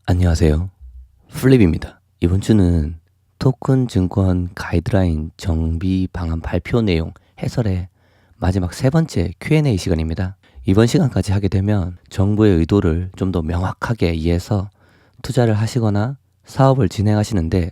안녕하세요. 플립입니다. 이번 주는 토큰 증권 가이드라인 정비 방안 발표 내용 해설의 마지막 세 번째 Q&A 시간입니다. 이번 시간까지 하게 되면 정부의 의도를 좀 더 명확하게 이해해서 투자를 하시거나 사업을 진행하시는데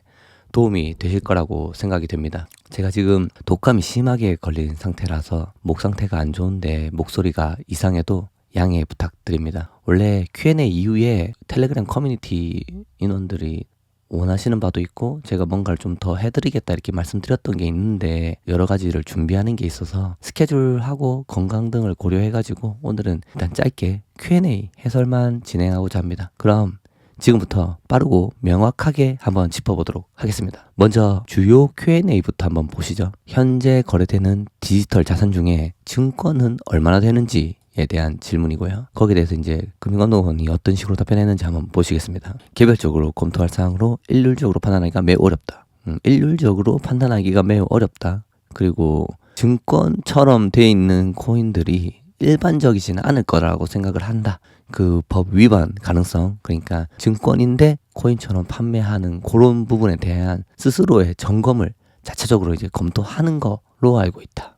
도움이 되실 거라고 생각이 됩니다. 제가 지금 독감이 심하게 걸린 상태라서 목 상태가 안 좋은데 목소리가 이상해도 양해 부탁드립니다. 원래 Q&A 이후에 텔레그램 커뮤니티 인원들이 원하시는 바도 있고 제가 뭔가를 좀 더 해드리겠다 이렇게 말씀드렸던 게 있는데 여러 가지를 준비하는 게 있어서 스케줄하고 건강 등을 고려해가지고 오늘은 일단 짧게 Q&A 해설만 진행하고자 합니다. 그럼 지금부터 빠르고 명확하게 한번 짚어보도록 하겠습니다. 먼저 주요 Q&A부터 한번 보시죠. 현재 거래되는 디지털 자산 중에 증권은 얼마나 되는지에 대한 질문이고요. 거기에 대해서 이제 금융감독원이 어떤 식으로 답변했는지 한번 보시겠습니다. 개별적으로 검토할 사항으로 일률적으로 판단하기가 매우 어렵다. 일률적으로 판단하기가 매우 어렵다. 그리고 증권처럼 돼 있는 코인들이 일반적이지는 않을 거라고 생각을 한다. 그 법 위반 가능성, 그러니까 증권인데 코인처럼 판매하는 그런 부분에 대한 스스로의 점검을 자체적으로 이제 검토하는 거로 알고 있다.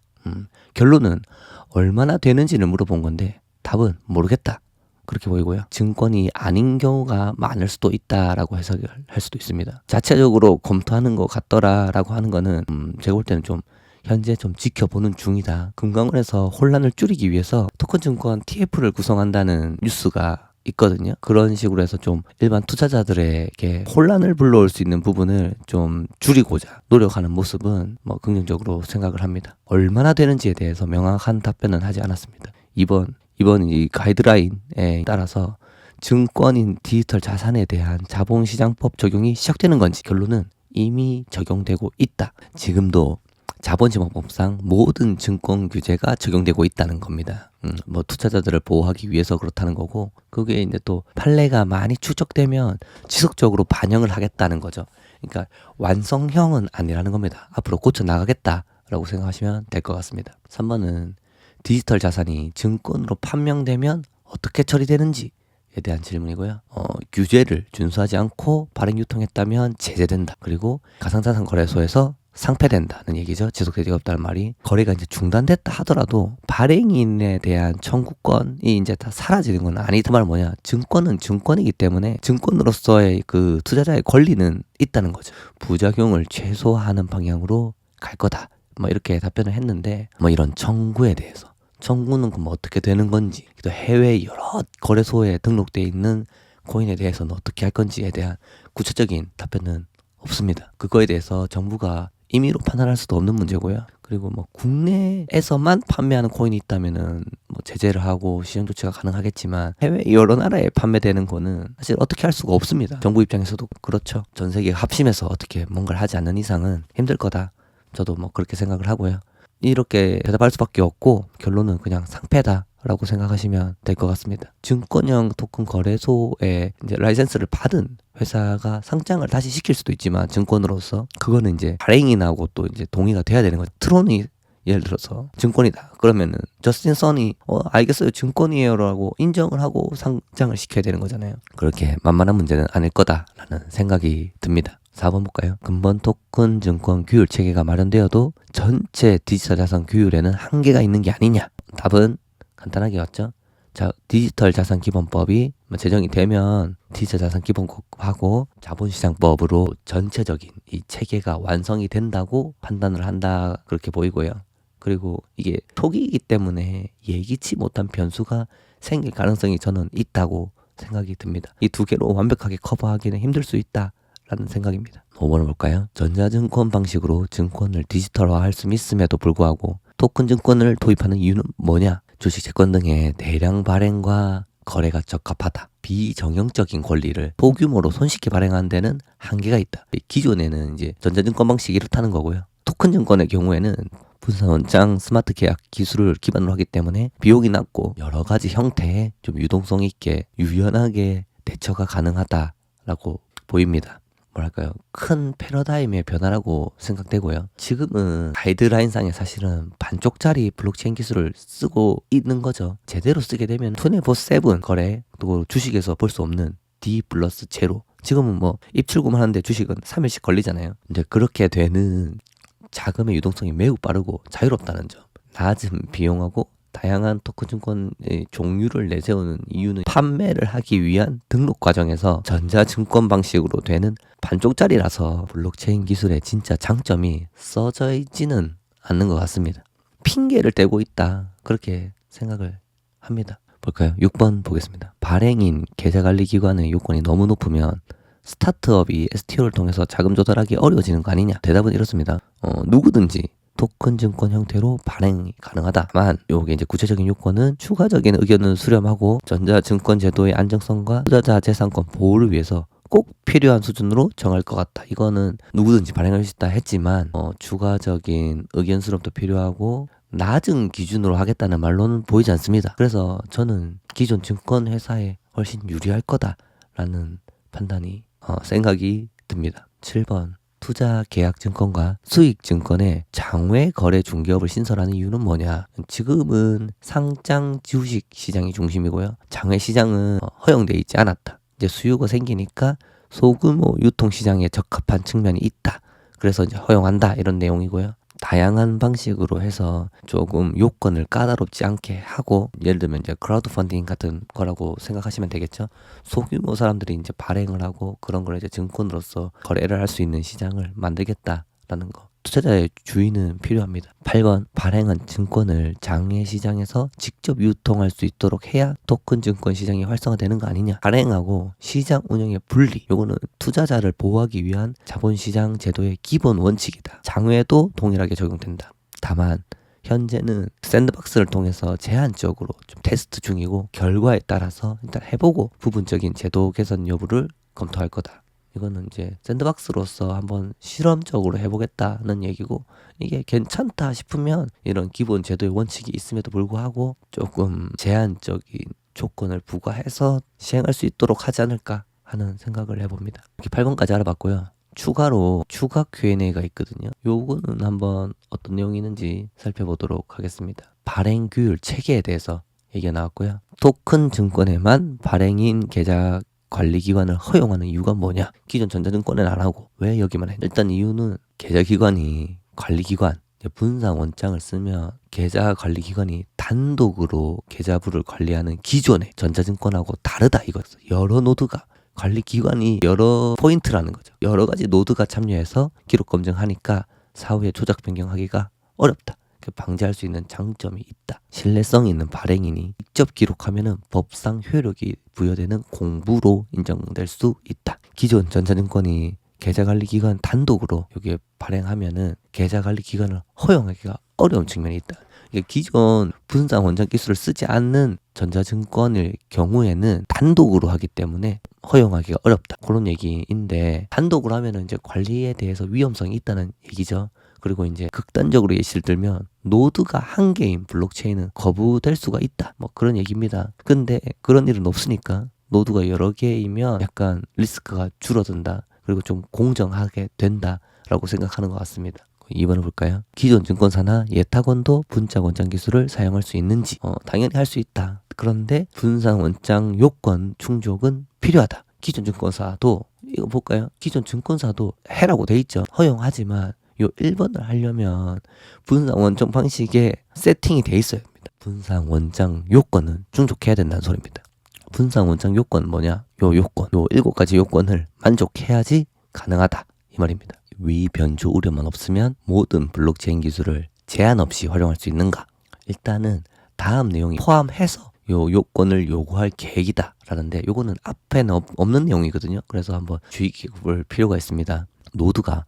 결론은 얼마나 되는지를 물어본 건데 답은 모르겠다. 그렇게 보이고요. 증권이 아닌 경우가 많을 수도 있다라고 해석을 할 수도 있습니다. 자체적으로 검토하는 것 같더라라고 하는 거는 제가 볼 때는 좀 현재 좀 지켜보는 중이다. 금감원에서 혼란을 줄이기 위해서 토큰 증권 TF를 구성한다는 뉴스가 있거든요. 그런 식으로 해서 좀 일반 투자자들에게 혼란을 불러올 수 있는 부분을 좀 줄이고자 노력하는 모습은 뭐 긍정적으로 생각을 합니다. 얼마나 되는지에 대해서 명확한 답변은 하지 않았습니다. 이번 이 가이드라인에 따라서 증권인 디지털 자산에 대한 자본시장법 적용이 시작되는 건지 결론은 이미 적용되고 있다. 지금도 자본시장법상 모든 증권 규제가 적용되고 있다는 겁니다. 뭐 투자자들을 보호하기 위해서 그렇다는 거고 그게 이제 또 판례가 많이 축적되면 지속적으로 반영을 하겠다는 거죠. 그러니까 완성형은 아니라는 겁니다. 앞으로 고쳐 나가겠다라고 생각하시면 될 것 같습니다. 3번은 디지털 자산이 증권으로 판명되면 어떻게 처리되는지에 대한 질문이고요. 규제를 준수하지 않고 발행 유통했다면 제재된다. 그리고 가상자산 거래소에서 상폐된다는 얘기죠. 지속되지가 없다는 말이. 거래가 이제 중단됐다 하더라도 발행인에 대한 청구권이 이제 다 사라지는 건 아니다. 그 말은 뭐냐? 증권은 증권이기 때문에 증권으로서의 그 투자자의 권리는 있다는 거죠. 부작용을 최소화하는 방향으로 갈 거다. 뭐 이렇게 답변을 했는데 뭐 이런 청구에 대해서 청구는 그럼 어떻게 되는 건지 또 해외 여러 거래소에 등록되어 있는 코인에 대해서는 어떻게 할 건지에 대한 구체적인 답변은 없습니다. 그거에 대해서 정부가 임의로 판단할 수도 없는 문제고요. 그리고 뭐 국내에서만 판매하는 코인이 있다면은 뭐 제재를 하고 시정 조치가 가능하겠지만 해외 여러 나라에 판매되는 거는 사실 어떻게 할 수가 없습니다. 정부 입장에서도 그렇죠. 전 세계가 합심해서 어떻게 뭔가를 하지 않는 이상은 힘들 거다. 저도 뭐 그렇게 생각을 하고요. 이렇게 대답할 수밖에 없고 결론은 그냥 상폐다라고 생각하시면 될 것 같습니다. 증권형 토큰 거래소에 이제 라이센스를 받은 회사가 상장을 다시 시킬 수도 있지만 증권으로서 그거는 이제 발행인하고 또 이제 동의가 돼야 되는 거죠. 트론이 예를 들어서 증권이다 그러면은 저스틴 선이 알겠어요 증권이에요라고 인정을 하고 상장을 시켜야 되는 거잖아요. 그렇게 만만한 문제는 아닐 거다라는 생각이 듭니다. 4번 볼까요? 근본 토큰 증권 규율 체계가 마련되어도 전체 디지털 자산 규율에는 한계가 있는 게 아니냐? 답은 간단하게 왔죠. 자, 디지털 자산 기본법이 제정이 되면 디지털 자산 기본법하고 자본시장법으로 전체적인 이 체계가 완성이 된다고 판단을 한다 그렇게 보이고요. 그리고 이게 초기이기 때문에 예기치 못한 변수가 생길 가능성이 저는 있다고 생각이 듭니다. 이 두 개로 완벽하게 커버하기는 힘들 수 있다. 라는 생각입니다. 5번을 볼까요? 전자증권 방식으로 증권을 디지털화할 수 있음에도 불구하고 토큰 증권을 도입하는 이유는 뭐냐? 주식, 채권 등의 대량 발행과 거래가 적합하다. 비정형적인 권리를 소규모로 손쉽게 발행하는 데는 한계가 있다. 기존에는 이제 전자증권 방식이 이렇다는 거고요. 토큰 증권의 경우에는 분산원장 스마트 계약 기술을 기반으로 하기 때문에 비용이 낮고 여러 가지 형태의 좀 유동성 있게 유연하게 대처가 가능하다라고 보입니다. 뭐랄까요, 큰 패러다임의 변화라고 생각되고요. 지금은 가이드라인상에 사실은 반쪽짜리 블록체인 기술을 쓰고 있는 거죠. 제대로 쓰게 되면 24/7 거래, 또 주식에서 볼 수 없는 D 플러스 제로. 지금은 뭐 입출금 하는데 주식은 3일씩 걸리잖아요. 이제 그렇게 되는 자금의 유동성이 매우 빠르고 자유롭다는 점. 낮은 비용하고 다양한 토큰 증권의 종류를 내세우는 이유는 판매를 하기 위한 등록 과정에서 전자증권 방식으로 되는 반쪽짜리라서 블록체인 기술의 진짜 장점이 써져 있지는 않는 것 같습니다. 핑계를 대고 있다. 그렇게 생각을 합니다. 볼까요? 6번 보겠습니다. 발행인 계좌관리기관의 요건이 너무 높으면 스타트업이 STO를 통해서 자금 조달하기 어려워지는 거 아니냐? 대답은 이렇습니다. 누구든지 토큰 증권 형태로 발행이 가능하다만 요게 이제 구체적인 요건은 추가적인 의견을 수렴하고 전자증권 제도의 안정성과 투자자 재산권 보호를 위해서 꼭 필요한 수준으로 정할 것 같다. 이거는 누구든지 발행할 수 있다 했지만 추가적인 의견 수렴도 필요하고 낮은 기준으로 하겠다는 말로는 보이지 않습니다. 그래서 저는 기존 증권 회사에 훨씬 유리할 거다라는 판단이 생각이 듭니다. 7번 투자계약증권과 수익증권의 장외 거래 중개업을 신설하는 이유는 뭐냐? 지금은 상장 주식 시장이 중심이고요. 장외 시장은 허용되어 있지 않았다. 이제 수요가 생기니까 소규모 유통 시장에 적합한 측면이 있다. 그래서 이제 허용한다 이런 내용이고요. 다양한 방식으로 해서 조금 요건을 까다롭지 않게 하고 예를 들면 이제 크라우드 펀딩 같은 거라고 생각하시면 되겠죠. 소규모 사람들이 이제 발행을 하고 그런 걸 이제 증권으로서 거래를 할 수 있는 시장을 만들겠다라는 거. 투자자의 주의는 필요합니다. 8번 발행한 증권을 장외 시장에서 직접 유통할 수 있도록 해야 토큰 증권 시장이 활성화되는 거 아니냐. 발행하고 시장 운영의 분리. 요거는 투자자를 보호하기 위한 자본시장 제도의 기본 원칙이다. 장외도 동일하게 적용된다. 다만 현재는 샌드박스를 통해서 제한적으로 좀 테스트 중이고 결과에 따라서 일단 해보고 부분적인 제도 개선 여부를 검토할 거다. 이거는 이제 샌드박스로서 한번 실험적으로 해보겠다는 얘기고 이게 괜찮다 싶으면 이런 기본 제도의 원칙이 있음에도 불구하고 조금 제한적인 조건을 부과해서 시행할 수 있도록 하지 않을까 하는 생각을 해봅니다. 이렇게 8번까지 알아봤고요. 추가로 추가 Q&A가 있거든요. 요거는 한번 어떤 내용이 있는지 살펴보도록 하겠습니다. 발행 규율 체계에 대해서 얘기가 나왔고요. 토큰 증권에만 발행인 계좌 관리기관을 허용하는 이유가 뭐냐? 기존 전자증권은 안 하고 왜 여기만 해? 일단 이유는 계좌기관이 관리기관 분산 원장을 쓰면 계좌관리기관이 단독으로 계좌부를 관리하는 기존의 전자증권하고 다르다 이거였어. 여러 노드가 관리기관이 여러 포인트라는 거죠. 여러 가지 노드가 참여해서 기록 검증하니까 사후에 조작 변경하기가 어렵다. 방지할 수 있는 장점이 있다. 신뢰성 있는 발행인이 직접 기록하면은 법상 효력이 부여되는 공부로 인정될 수 있다. 기존 전자증권이 계좌관리기관 단독으로 여기에 발행하면은 계좌관리기관을 허용하기가 어려운 측면이 있다. 기존 분산 원장 기술을 쓰지 않는 전자증권의 경우에는 단독으로 하기 때문에 허용하기가 어렵다. 그런 얘기인데 단독으로 하면은 이제 관리에 대해서 위험성이 있다는 얘기죠. 그리고 이제 극단적으로 예시를 들면 노드가 한 개인 블록체인은 거부될 수가 있다. 뭐 그런 얘기입니다. 근데 그런 일은 없으니까 노드가 여러 개이면 약간 리스크가 줄어든다. 그리고 좀 공정하게 된다라고 생각하는 것 같습니다. 2번을 볼까요? 기존 증권사나 예탁원도 분산 원장 기술을 사용할 수 있는지 당연히 할 수 있다. 그런데 분산 원장 요건 충족은 필요하다. 기존 증권사도 이거 볼까요? 기존 증권사도 해라고 돼 있죠. 허용하지만 요 1번을 하려면 분산 원장 방식에 세팅이 돼 있어야 됩니다. 분산 원장 요건은 충족해야 된다는 소리입니다. 분산 원장 요건 뭐냐? 요 요건, 요 7가지 요건을 만족해야지 가능하다 이 말입니다. 위 변조 우려만 없으면 모든 블록체인 기술을 제한 없이 활용할 수 있는가? 일단은 다음 내용이 포함해서 요 요건을 요구할 계획이다 라는데 요거는 앞에는 없는 내용이거든요. 그래서 한번 주의 깊을 필요가 있습니다. 노드가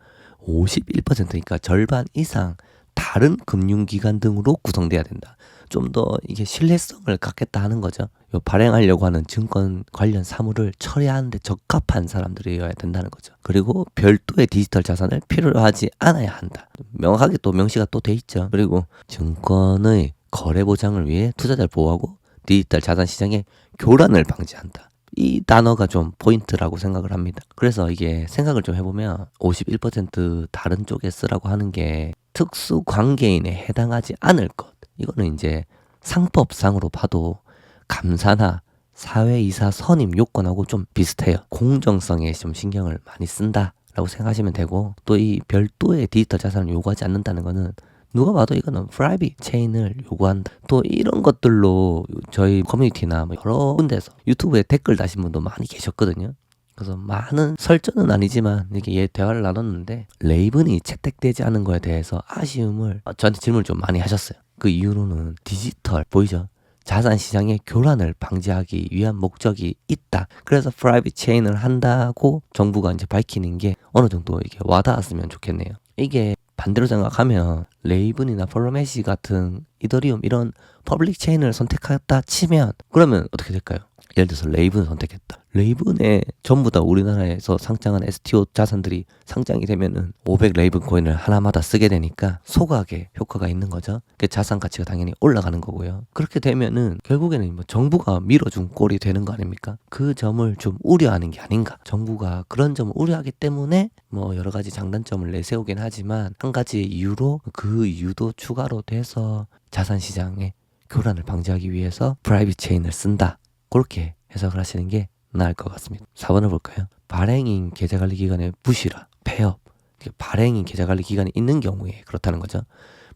51%니까 절반 이상 다른 금융기관 등으로 구성돼야 된다. 좀 더 이게 신뢰성을 갖겠다 하는 거죠. 요 발행하려고 하는 증권 관련 사물을 처리하는데 적합한 사람들이어야 된다는 거죠. 그리고 별도의 디지털 자산을 필요로 하지 않아야 한다. 명확하게 또 명시가 또 돼 있죠. 그리고 증권의 거래 보장을 위해 투자자를 보호하고 디지털 자산 시장의 교란을 방지한다. 이 단어가 좀 포인트라고 생각을 합니다. 그래서 이게 생각을 좀 해보면 51% 다른 쪽에 쓰라고 하는 게 특수 관계인에 해당하지 않을 것. 이거는 이제 상법상으로 봐도 감사나 사회이사 선임 요건하고 좀 비슷해요. 공정성에 좀 신경을 많이 쓴다라고 생각하시면 되고, 또 이 별도의 디지털 자산을 요구하지 않는다는 거는 누가 봐도 이거는 프라이빗 체인을 요구한다. 또 이런 것들로 저희 커뮤니티나 뭐 여러 군데서 유튜브에 댓글 다신 분도 많이 계셨거든요. 그래서 많은 설전은 아니지만 이렇게 대화를 나눴는데, 레이븐이 채택되지 않은 거에 대해서 아쉬움을 저한테 질문을 좀 많이 하셨어요. 그 이유로는 디지털 보이죠? 자산 시장의 교란을 방지하기 위한 목적이 있다. 그래서 프라이빗 체인을 한다고 정부가 이제 밝히는 게 어느 정도 이게 와닿았으면 좋겠네요. 이게 반대로 생각하면 레이븐이나 폴로메시 같은 이더리움 이런 퍼블릭 체인을 선택했다 치면, 그러면 어떻게 될까요? 예를 들어서 레이븐을 선택했다. 레이븐에 전부 다 우리나라에서 상장한 STO 자산들이 상장이 되면은 500 레이븐 코인을 하나마다 쓰게 되니까 소각의 효과가 있는 거죠. 그 자산 가치가 당연히 올라가는 거고요. 그렇게 되면은 결국에는 뭐 정부가 밀어준 꼴이 되는 거 아닙니까? 그 점을 좀 우려하는 게 아닌가. 정부가 그런 점을 우려하기 때문에 뭐 여러 가지 장단점을 내세우긴 하지만, 한 가지 이유로 그 이유도 추가로 돼서 자산 시장의 교란을 방지하기 위해서 프라이빗 체인을 쓴다. 그렇게 해석을 하시는 게 나을 것 같습니다. 4번을 볼까요? 발행인 계좌관리기관의 부실화, 폐업. 발행인 계좌관리기관이 있는 경우에 그렇다는 거죠.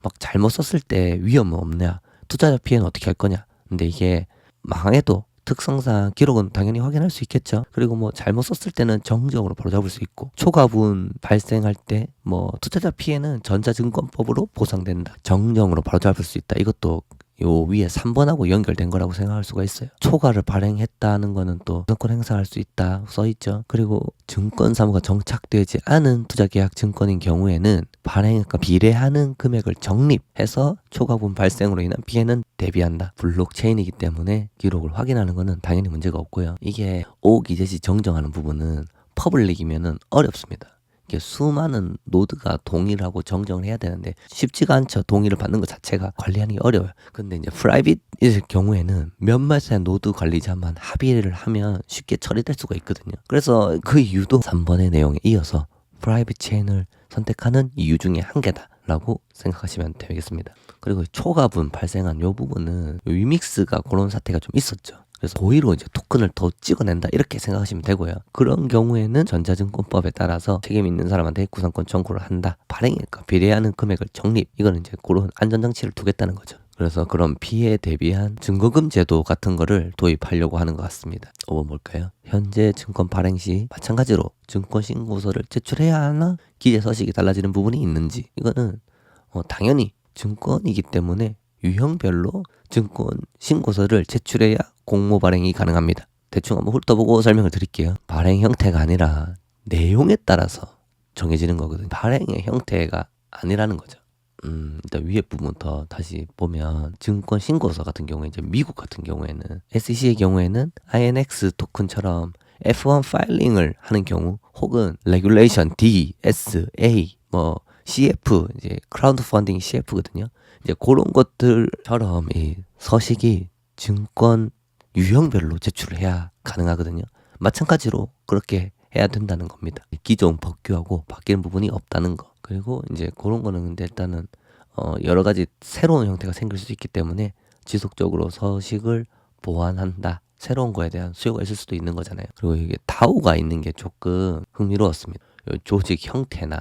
막 잘못 썼을 때 위험은 없냐? 투자자 피해는 어떻게 할 거냐? 근데 이게 망해도 특성상 기록은 당연히 확인할 수 있겠죠. 그리고 뭐 잘못 썼을 때는 정정으로 바로잡을 수 있고, 초과분 발생할 때 뭐 투자자 피해는 전자증권법으로 보상된다. 정정으로 바로잡을 수 있다. 이것도 요 위에 3번하고 연결된 거라고 생각할 수가 있어요. 초과를 발행했다는 거는 또 증권 행사할 수 있다 써있죠. 그리고 증권 사무가 정착되지 않은 투자계약 증권인 경우에는 발행액과 비례하는 금액을 적립해서 초과분 발생으로 인한 피해는 대비한다. 블록체인이기 때문에 기록을 확인하는 거는 당연히 문제가 없고요. 이게 오기재시 정정하는 부분은 퍼블릭이면은 어렵습니다. 이게 수많은 노드가 동의를 하고 정정을 해야 되는데 쉽지가 않죠. 동의를 받는 것 자체가 관리하는 게 어려워요. 근데 이제 프라이빗일 경우에는 몇몇의 노드 관리자만 합의를 하면 쉽게 처리될 수가 있거든요. 그래서 그 이유도 3번의 내용에 이어서 프라이빗 체인을 선택하는 이유 중에 한 개다라고 생각하시면 되겠습니다. 그리고 초과분 발생한 요 부분은 위믹스가 그런 사태가 좀 있었죠. 그래서 고의로 이제 토큰을 더 찍어낸다 이렇게 생각하시면 되고요. 그런 경우에는 전자증권법에 따라서 책임 있는 사람한테 구상권 청구를 한다. 발행액과 비례하는 금액을 적립. 이거는 이제 그런 안전장치를 두겠다는 거죠. 그래서 그런 피해에 대비한 증거금 제도 같은 거를 도입하려고 하는 것 같습니다. 5번 볼까요? 현재 증권 발행 시 마찬가지로 증권 신고서를 제출해야 하나? 기재 서식이 달라지는 부분이 있는지. 이거는 당연히 증권이기 때문에 유형별로 증권 신고서를 제출해야 공모 발행이 가능합니다. 대충 한번 훑어보고 설명을 드릴게요. 발행 형태가 아니라 내용에 따라서 정해지는 거거든요. 발행의 형태가 아니라는 거죠. 일단 위에 부분부터 다시 보면, 증권 신고서 같은 경우에 이제 미국 같은 경우에는 SEC의 경우에는 INX 토큰처럼 F1 파일링을 하는 경우, 혹은 레귤레이션 D, S, A, 뭐 CF, 이제 크라우드 펀딩 CF거든요. 이제 그런 것들처럼 이 서식이 증권 유형별로 제출을 해야 가능하거든요. 마찬가지로 그렇게 해야 된다는 겁니다. 기존 법규하고 바뀌는 부분이 없다는 거. 그리고 이제 그런 거는 근데 일단은 여러 가지 새로운 형태가 생길 수 있기 때문에 지속적으로 서식을 보완한다. 새로운 거에 대한 수요가 있을 수도 있는 거잖아요. 그리고 이게 다오가 있는 게 조금 흥미로웠습니다. 조직 형태나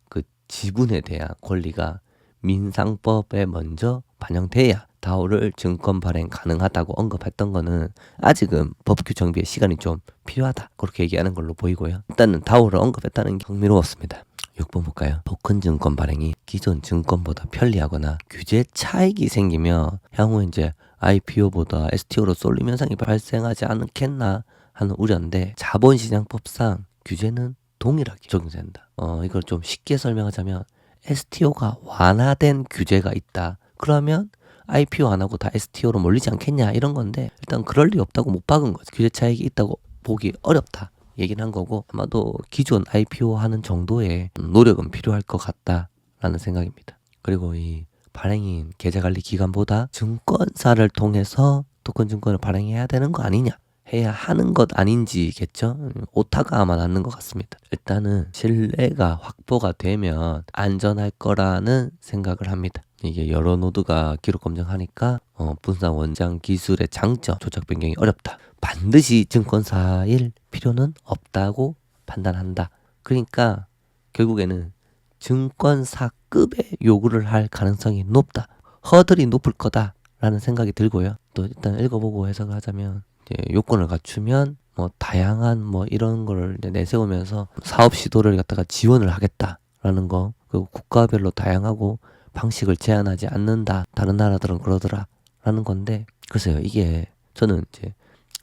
그 지분에 대한 권리가 민상법에 먼저 반영돼야 다오를 증권 발행 가능하다고 언급했던 거는 아직은 법규 정비에 시간이 좀 필요하다. 그렇게 얘기하는 걸로 보이고요. 일단은 다오를 언급했다는 게 흥미로웠습니다. 6번 볼까요? 토큰 증권 발행이 기존 증권보다 편리하거나 규제 차익이 생기며 향후 이제 IPO보다 STO로 쏠림 현상이 발생하지 않겠나 하는 우려인데, 자본시장법상 규제는 동일하게 적용된다. 이걸 좀 쉽게 설명하자면, STO가 완화된 규제가 있다. 그러면 IPO 안 하고 다 STO로 몰리지 않겠냐 이런 건데, 일단 그럴 리 없다고 못 박은 거죠. 규제 차익이 있다고 보기 어렵다 얘기는 한 거고, 아마도 기존 IPO 하는 정도의 노력은 필요할 것 같다라는 생각입니다. 그리고 이 발행인 계좌관리 기관보다 증권사를 통해서 토큰 증권을 발행해야 되는 거 아니냐, 해야 하는 것 아닌지겠죠. 오타가 아마 맞는 것 같습니다. 일단은 신뢰가 확보가 되면 안전할 거라는 생각을 합니다. 이게 여러 노드가 기록 검증하니까 분산 원장 기술의 장점, 조작 변경이 어렵다. 반드시 증권사일 필요는 없다고 판단한다. 그러니까 결국에는 증권사급의 요구를 할 가능성이 높다. 허들이 높을 거다라는 생각이 들고요. 또 일단 읽어보고 해석을 하자면 이제 요건을 갖추면 뭐 다양한 뭐 이런 거를 이제 내세우면서 사업 시도를 갖다가 지원을 하겠다라는 거, 그리고 국가별로 다양하고 방식을 제한하지 않는다. 다른 나라들은 그러더라라는 건데, 글쎄요, 이게 저는 이제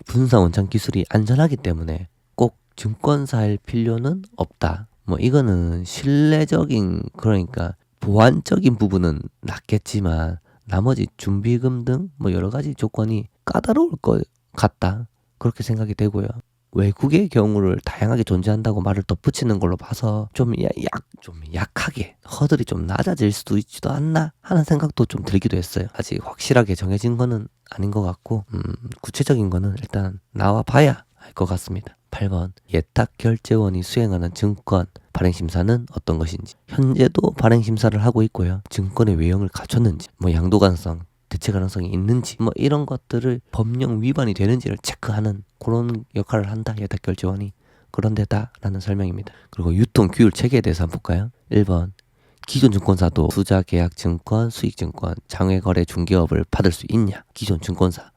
분사 원창 기술이 안전하기 때문에 꼭 증권사일 필요는 없다. 뭐 이거는 신뢰적인, 그러니까 보안적인 부분은 낮겠지만 나머지 준비금 등 뭐 여러 가지 조건이 까다로울 것 같다. 그렇게 생각이 되고요. 외국의 경우를 다양하게 존재한다고 말을 덧붙이는 걸로 봐서 좀 약하게 허들이 좀 낮아질 수도 있지도 않나 하는 생각도 좀 들기도 했어요. 아직 확실하게 정해진 거는 아닌 것 같고, 구체적인 거는 일단 나와 봐야 할 것 같습니다. 8번, 예탁결제원이 수행하는 증권 발행심사는 어떤 것인지. 현재도 발행심사를 하고 있고요. 증권의 외형을 갖췄는지, 뭐 양도 가능성, 대체 가능성이 있는지, 뭐 이런 것들을 법령 위반이 되는지를 체크하는 그런 역할을 한다. 예탁결제원이 그런 데다라는 설명입니다. 그리고 유통 규율 체계에 대해서 한번 볼까요? 1번, 기존 증권사도 투자계약증권, 수익증권, 장외거래 중개업을 받을 수 있냐? 기존 증권사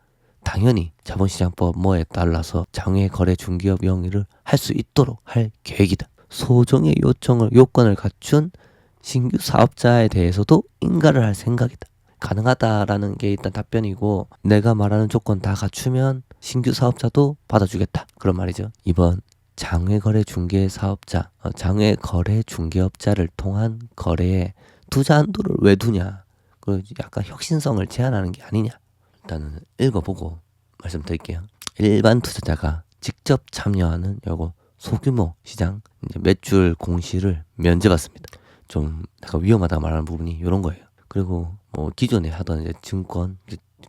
당연히 자본시장법 뭐에 따라서 장외거래 중개업 영위를 할 수 있도록 할 계획이다. 소정의 요건을 갖춘 신규 사업자에 대해서도 인가를 할 생각이다. 가능하다라는 게 일단 답변이고, 내가 말하는 조건 다 갖추면 신규 사업자도 받아주겠다. 그런 말이죠. 2번, 장외거래 중개업자를 통한 거래에 투자 한도를 왜 두냐? 그 약간 혁신성을 제한하는 게 아니냐? 일단은 읽어보고 말씀드릴게요. 일반 투자자가 직접 참여하는 요거 소규모 시장 이제 매출 공시를 면제받습니다. 좀 약간 위험하다고 말하는 부분이 이런 거예요. 그리고 뭐 기존에 하던 이제 증권,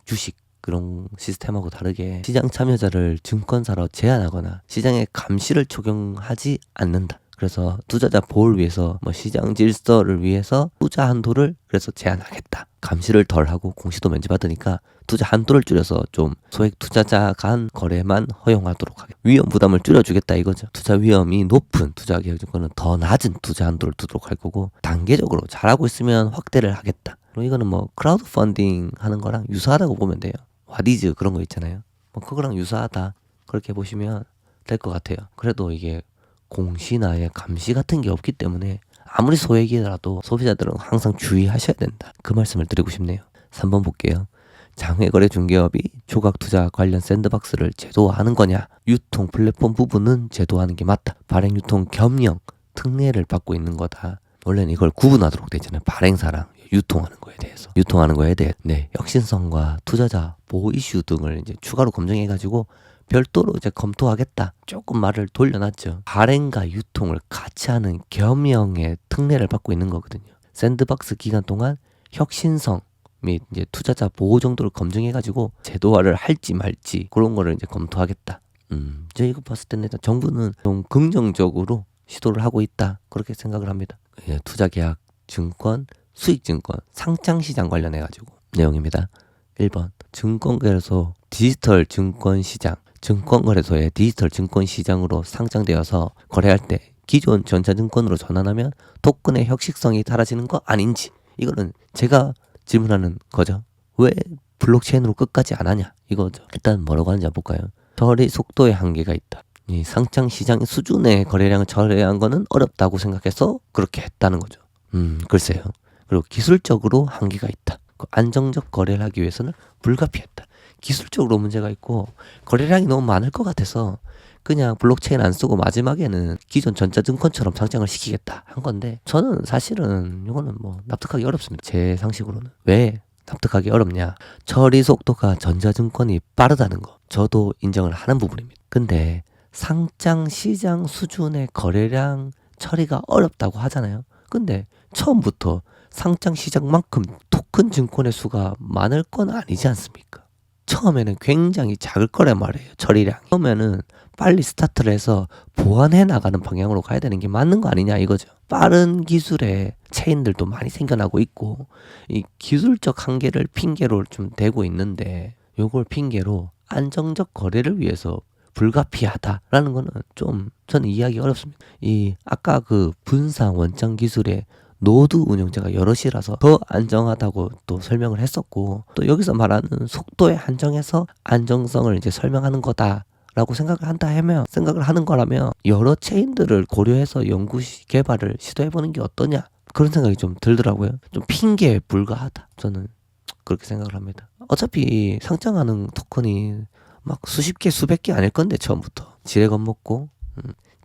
주식 그런 시스템하고 다르게 시장 참여자를 증권사로 제한하거나 시장의 감시를 적용하지 않는다. 그래서 투자자 보호를 위해서 뭐 시장 질서를 위해서 투자 한도를 그래서 제한하겠다. 감시를 덜 하고 공시도 면제받으니까 투자 한도를 줄여서 좀 소액 투자자 간 거래만 허용하도록 하겠다. 위험 부담을 줄여주겠다 이거죠. 투자 위험이 높은 투자계약증권은 더 낮은 투자 한도를 두도록 할 거고, 단계적으로 잘하고 있으면 확대를 하겠다. 그리고 이거는 뭐 크라우드 펀딩 하는 거랑 유사하다고 보면 돼요. 와디즈 그런 거 있잖아요. 뭐 그거랑 유사하다. 그렇게 보시면 될 것 같아요. 그래도 이게 공시나 감시 같은 게 없기 때문에 아무리 소액이라도 소비자들은 항상 주의하셔야 된다. 그 말씀을 드리고 싶네요. 3번 볼게요. 장외거래 중개업이 조각투자 관련 샌드박스를 제도화하는 거냐? 유통 플랫폼 부분은 제도화하는 게 맞다. 발행 유통 겸용 특례를 받고 있는 거다. 원래는 이걸 구분하도록 돼 있잖아요. 발행사랑 유통하는 거에 대해 네, 혁신성과 투자자 보호 이슈 등을 이제 추가로 검증해가지고 별도로 이제 검토하겠다. 조금 말을 돌려놨죠. 발행과 유통을 같이 하는 겸용의 특례를 받고 있는 거거든요. 샌드박스 기간 동안 혁신성 및 이제 투자자 보호 정도를 검증해가지고 제도화를 할지 말지 그런 거를 이제 검토하겠다. 제가 이거 봤을 때는 일단 정부는 좀 긍정적으로 시도를 하고 있다. 그렇게 생각을 합니다. 투자계약, 증권, 수익증권, 상장시장 관련해가지고 내용입니다. 1번, 증권거래소 디지털 증권시장, 증권거래소의 디지털 증권시장으로 상장되어서 거래할 때 기존 전자증권으로 전환하면 토큰의 혁신성이 사라지는 거 아닌지, 이거는 제가 질문하는 거죠. 왜 블록체인으로 끝까지 안 하냐 이거죠. 일단 뭐라고 하는지 한번 볼까요? 처리 속도에 한계가 있다. 이 상장시장 수준의 거래량을 처리한 거는 어렵다고 생각해서 그렇게 했다는 거죠. 글쎄요. 그리고 기술적으로 한계가 있다. 안정적 거래를 하기 위해서는 불가피했다. 기술적으로 문제가 있고 거래량이 너무 많을 것 같아서 그냥 블록체인 안 쓰고 마지막에는 기존 전자증권처럼 상장을 시키겠다 한 건데, 저는 사실은 이거는 뭐 납득하기 어렵습니다. 제 상식으로는. 왜 납득하기 어렵냐? 처리 속도가 전자증권이 빠르다는 거 저도 인정을 하는 부분입니다. 근데 상장 시장 수준의 거래량 처리가 어렵다고 하잖아요. 근데 처음부터 상장 시장만큼 토큰 증권의 수가 많을 건 아니지 않습니까? 처음에는 굉장히 작을 거란 말이에요. 처리량이. 처음에는 빨리 스타트를 해서 보완해 나가는 방향으로 가야 되는 게 맞는 거 아니냐 이거죠. 빠른 기술의 체인들도 많이 생겨나고 있고 이 기술적 한계를 핑계로 좀 대고 있는데, 요걸 핑계로 안정적 거래를 위해서 불가피하다라는 거는 좀 저는 이해하기 어렵습니다. 이 아까 그 분산 원장 기술의 노드 운영자가 여럿이라서 더 안정하다고 또 설명을 했었고, 또 여기서 말하는 속도에 한정해서 안정성을 이제 설명하는 거다라고 생각을 하는 거라면 여러 체인들을 고려해서 개발을 시도해보는 게 어떠냐, 그런 생각이 좀 들더라고요. 좀 핑계에 불과하다, 저는 그렇게 생각을 합니다. 어차피 상장하는 토큰이 막 수십 개 수백 개 아닐 건데, 처음부터 지레 겁먹고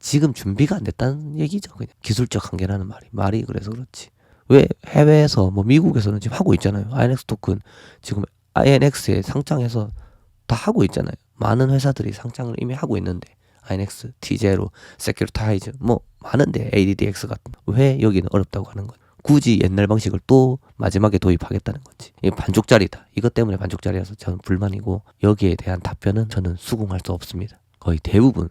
지금 준비가 안 됐다는 얘기죠. 그냥 기술적 한계라는 말이 그래서 그렇지. 왜 해외에서 뭐 미국에서는 지금 하고 있잖아요. INX 토큰 지금 INX에 상장해서 다 하고 있잖아요. 많은 회사들이 상장을 이미 하고 있는데, INX, T0, 세큐리타이즈 뭐 많은데, ADDX 같은, 왜 여기는 어렵다고 하는 거예요? 굳이 옛날 방식을 또 마지막에 도입하겠다는 건지. 이게 반쪽짜리다, 이것 때문에 반쪽짜리라서 저는 불만이고, 여기에 대한 답변은 저는 수긍할 수 없습니다. 거의 대부분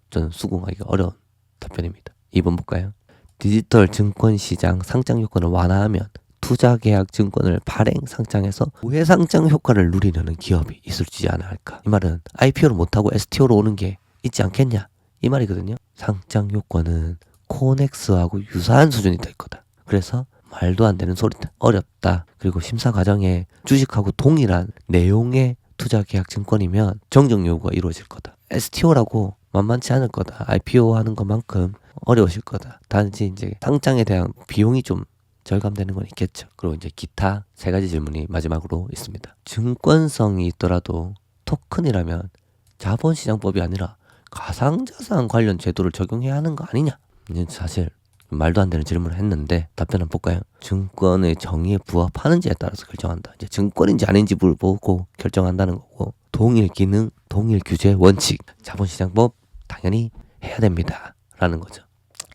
저는 수긍하기가 어려운 답변입니다. 2번 볼까요? 디지털 증권시장 상장 요건을 완화하면 투자계약 증권을 발행 상장해서 우회 상장 효과를 누리려는 기업이 있을지 않을까. 이 말은 IPO를 못하고 STO로 오는 게 있지 않겠냐, 이 말이거든요. 상장 요건은 코넥스하고 유사한 수준이 될 거다. 그래서 말도 안 되는 소리다, 어렵다. 그리고 심사 과정에 주식하고 동일한 내용의 투자계약 증권이면 정정 요구가 이루어질 거다. STO라고 만만치 않을 거다. IPO 하는 것만큼 어려우실 거다. 단지 이제 상장에 대한 비용이 좀 절감되는 건 있겠죠. 그리고 이제 기타 3가지 질문이 마지막으로 있습니다. 증권성이 있더라도 토큰이라면 자본시장법이 아니라 가상자산 관련 제도를 적용해야 하는 거 아니냐? 이건 사실 말도 안 되는 질문을 했는데, 답변 한번 볼까요? 증권의 정의에 부합하는지에 따라서 결정한다. 이제 증권인지 아닌지를 보고 결정한다는 거고, 동일 기능, 동일 규제, 원칙, 자본시장법 당연히 해야 됩니다 라는 거죠.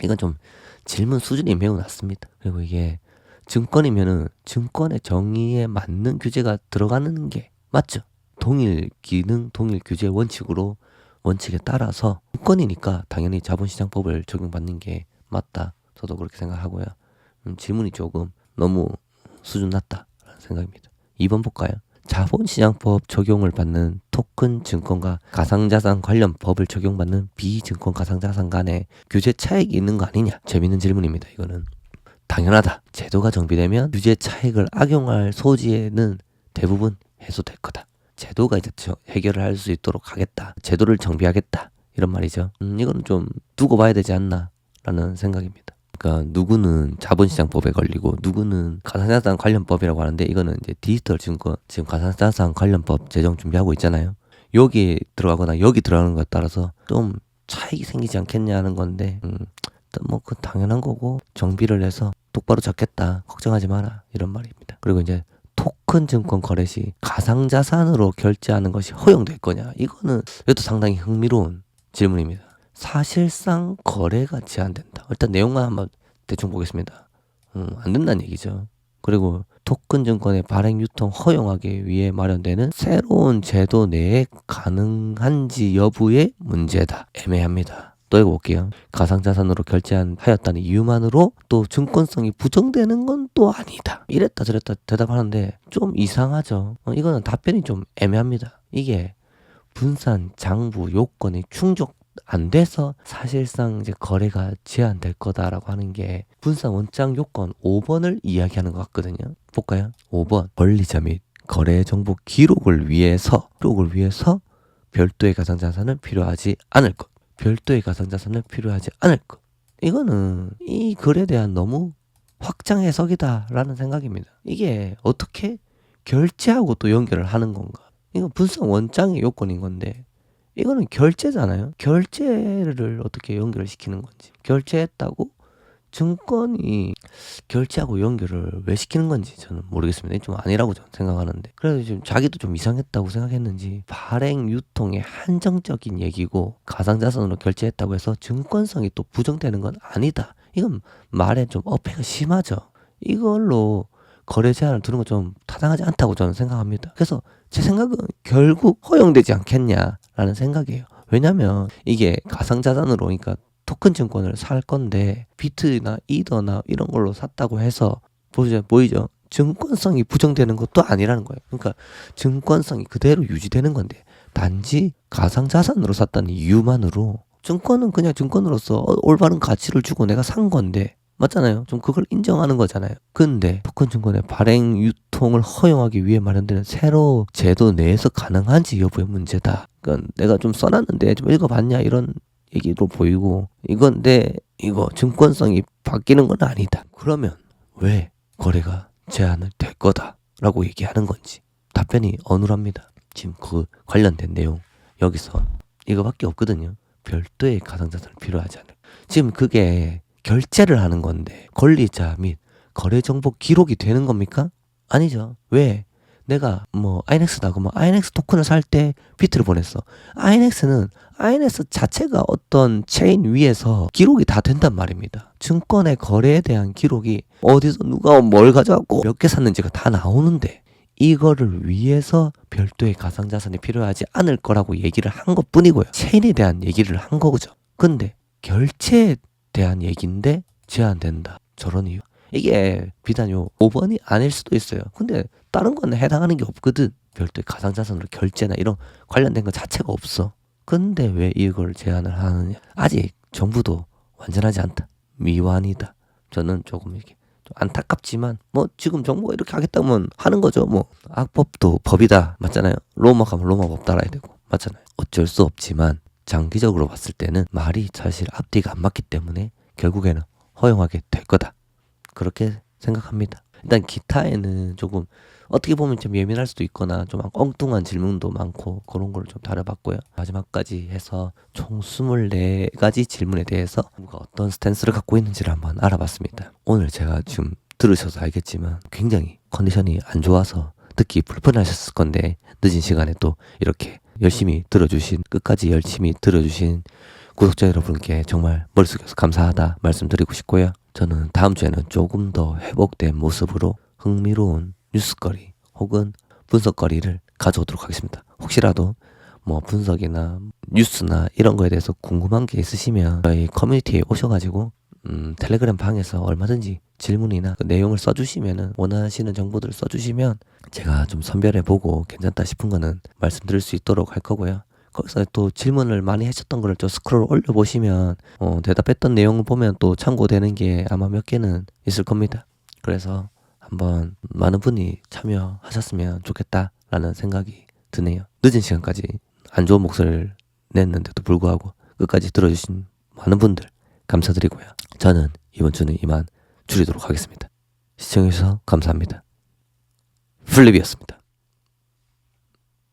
이건 좀 질문 수준이 매우 낮습니다. 그리고 이게 증권이면은 증권의 정의에 맞는 규제가 들어가는 게 맞죠. 동일 기능, 동일 규제, 원칙에 따라서 증권이니까 당연히 자본시장법을 적용받는 게 맞다, 저도 그렇게 생각하고요. 질문이 조금 너무 수준 낮다라는 생각입니다. 2번 볼까요? 자본시장법 적용을 받는 토큰 증권과 가상자산 관련 법을 적용받는 비증권 가상자산 간에 규제 차익이 있는 거 아니냐? 재밌는 질문입니다. 이거는 당연하다. 제도가 정비되면 규제 차익을 악용할 소지에는 대부분 해소될 거다. 제도가 이제 해결을 할 수 있도록 하겠다, 제도를 정비하겠다, 이런 말이죠. 이건 좀 두고 봐야 되지 않나 라는 생각입니다. 그러니까 누구는 자본시장법에 걸리고 누구는 가상자산 관련법이라고 하는데, 이거는 이제 디지털 증권, 지금 가상자산 관련법 제정 준비하고 있잖아요. 여기 들어가거나 여기 들어가는 것에 따라서 좀 차익이 생기지 않겠냐는 건데, 뭐 그 당연한 거고, 정비를 해서 똑바로 잡겠다, 걱정하지 마라, 이런 말입니다. 그리고 이제 토큰 증권 거래 시 가상자산으로 결제하는 것이 허용될 거냐, 이거는 이것도 상당히 흥미로운 질문입니다. 사실상 거래가 제한된다. 일단 내용만 한번 대충 보겠습니다. 안 된다는 얘기죠. 그리고 토큰 증권의 발행 유통 허용하기 위해 마련되는 새로운 제도 내에 가능한지 여부의 문제다. 애매합니다. 또 읽어볼게요. 가상자산으로 결제하였다는 이유만으로 또 증권성이 부정되는 건 또 아니다. 이랬다 저랬다 대답하는데 좀 이상하죠. 이거는 답변이 좀 애매합니다. 이게 분산 장부 요건이 충족 안 돼서 사실상 이제 거래가 제한될 거다라고 하는 게 분산 원장 요건 5번을 이야기하는 것 같거든요. 볼까요? 5번. 권리자 및 거래 정보 기록을 위해서 별도의 가상자산은 필요하지 않을 것. 이거는 이 글에 대한 너무 확장 해석이다라는 생각입니다. 이게 어떻게 결제하고 또 연결을 하는 건가? 이건 분산 원장의 요건인 건데, 이거는 결제잖아요. 결제를 어떻게 연결을 시키는 건지, 결제했다고 증권이 결제하고 연결을 왜 시키는 건지 저는 모르겠습니다. 좀 아니라고 저는 생각하는데, 그래서 지금 자기도 좀 이상했다고 생각했는지 발행 유통의 한정적인 얘기고 가상자산으로 결제했다고 해서 증권성이 또 부정되는 건 아니다, 이건 말에 좀 어폐가 심하죠. 이걸로 거래 제한을 두는 건 좀 타당하지 않다고 저는 생각합니다. 그래서 제 생각은 결국 허용되지 않겠냐라는 생각이에요. 왜냐면 이게 가상자산으로, 그러니까 토큰 증권을 살 건데 비트나 이더나 이런 걸로 샀다고 해서 보이죠? 증권성이 부정되는 것도 아니라는 거예요. 그러니까 증권성이 그대로 유지되는 건데, 단지 가상자산으로 샀다는 이유만으로 증권은 그냥 증권으로서 올바른 가치를 주고 내가 산 건데 맞잖아요. 좀 그걸 인정하는 거잖아요. 근데 토큰 증권의 발행 유통을 허용하기 위해 마련되는 새로 제도 내에서 가능한지 여부의 문제다. 그러니까 내가 좀 써놨는데 좀 읽어봤냐 이런 얘기로 보이고 이건데 이거 증권성이 바뀌는 건 아니다. 그러면 왜 거래가 제한을 될 거다 라고 얘기하는 건지 답변이 어눌합니다. 지금 그 관련된 내용 여기서 이거밖에 없거든요. 별도의 가상자산이 필요하지 않아요. 지금 그게 결제를 하는 건데 권리자 및 거래정보 기록이 되는 겁니까? 아니죠. 왜? 내가 뭐 아이넥스다 그러면 아이넥스 토큰을 살 때 비트를 보냈어. 아이넥스는 아이넥스 자체가 어떤 체인 위에서 기록이 다 된단 말입니다. 증권의 거래에 대한 기록이 어디서 누가 뭘 가져왔고 몇 개 샀는지가 다 나오는데 이거를 위해서 별도의 가상자산이 필요하지 않을 거라고 얘기를 한 것뿐이고요. 체인에 대한 얘기를 한 거죠. 근데 결제에 대한 얘기인데 제한된다. 저런 이유. 이게 비단요 5번이 아닐 수도 있어요. 근데 다른 건 해당하는 게 없거든. 별도의 가상자산으로 결제나 이런 관련된 것 자체가 없어. 근데 왜 이걸 제한을 하느냐. 아직 정부도 완전하지 않다. 미완이다. 저는 조금 이렇게 좀 안타깝지만 뭐 지금 정부가 이렇게 하겠다면 하는 거죠. 뭐 악법도 법이다. 맞잖아요. 로마 가면 로마법 따라야 되고 맞잖아요. 어쩔 수 없지만 장기적으로 봤을 때는 말이 사실 앞뒤가 안 맞기 때문에 결국에는 허용하게 될 거다. 그렇게 생각합니다. 일단 기타에는 조금 어떻게 보면 좀 예민할 수도 있거나 좀 엉뚱한 질문도 많고 그런 걸 좀 다뤄봤고요. 마지막까지 해서 총 24가지 질문에 대해서 누가 어떤 스탠스를 갖고 있는지를 한번 알아봤습니다. 오늘 제가 지금 들으셔서 알겠지만 굉장히 컨디션이 안 좋아서 듣기 불편하셨을 건데 늦은 시간에 또 이렇게 열심히 들어주신 끝까지 열심히 들어주신 구독자 여러분께 정말 머리 숙여서 감사하다 말씀드리고 싶고요. 저는 다음 주에는 조금 더 회복된 모습으로 흥미로운 뉴스거리 혹은 분석거리를 가져오도록 하겠습니다. 혹시라도 뭐 분석이나 뉴스나 이런 거에 대해서 궁금한 게 있으시면 저희 커뮤니티에 오셔가지고 텔레그램 방에서 얼마든지 질문이나 그 내용을 써주시면은 원하시는 정보들을 써주시면 제가 좀 선별해보고 괜찮다 싶은 거는 말씀드릴 수 있도록 할 거고요. 거기서 또 질문을 많이 하셨던 거를 좀 스크롤 올려보시면 대답했던 내용을 보면 또 참고되는 게 아마 몇 개는 있을 겁니다. 그래서 한번 많은 분이 참여하셨으면 좋겠다라는 생각이 드네요. 늦은 시간까지 안 좋은 목소리를 냈는데도 불구하고 끝까지 들어주신 많은 분들 감사드리고요. 저는 이번 주는 이만 줄이도록 하겠습니다. 시청해주셔서 감사합니다. 플립이었습니다.